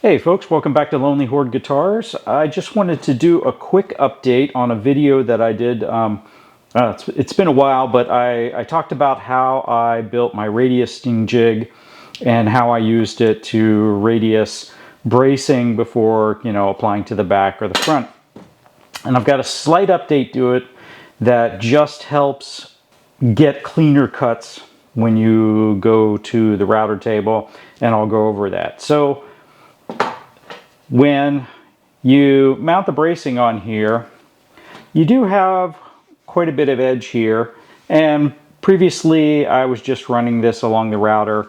Hey folks, welcome back to Lonely Horde Guitars. I just wanted to do a quick update on a video that I did. It's been a while, but I talked about how I built my radius sting jig and how I used it to radius bracing before, applying to the back or the front. And I've got a slight update to it that just helps get cleaner cuts when you go to the router table, and I'll go over that. So when you mount the bracing on here, you do have quite a bit of edge here, and previously I was just running this along the router,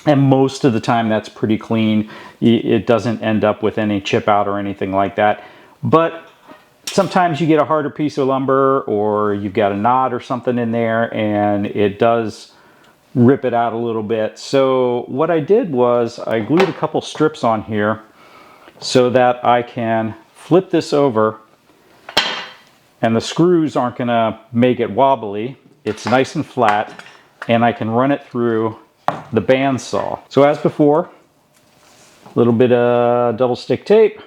and most of the time that's pretty clean. It doesn't end up with any chip out or anything like that, but sometimes you get a harder piece of lumber or you've got a knot or something in there and it does rip it out a little bit. So what I did was I glued a couple strips on here so that I can flip this over and the screws aren't going to make it wobbly. It's nice and flat, and I can run it through the bandsaw. So as before, a little bit of double stick tape.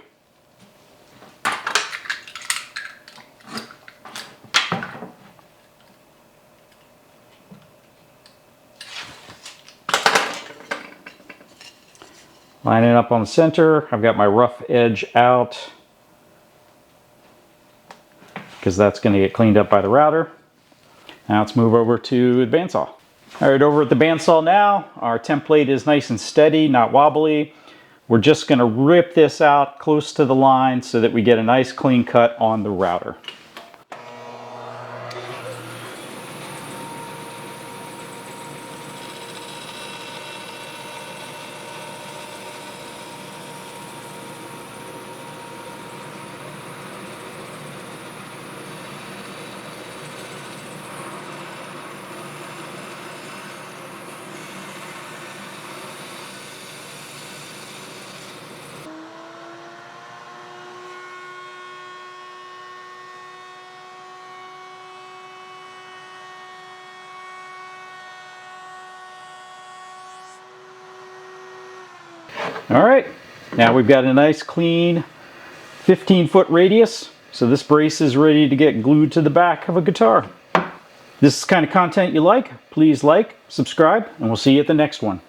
Line it up on the center. I've got my rough edge out because that's going to get cleaned up by the router. Now let's move over to the bandsaw. All right, over at the bandsaw now, our template is nice and steady, not wobbly. We're just going to rip this out close to the line so that we get a nice clean cut on the router. All right, now we've got a nice clean 15-foot radius, so this brace is ready to get glued to the back of a guitar. This is the kind of content you like. Please like, subscribe, and we'll see you at the next one.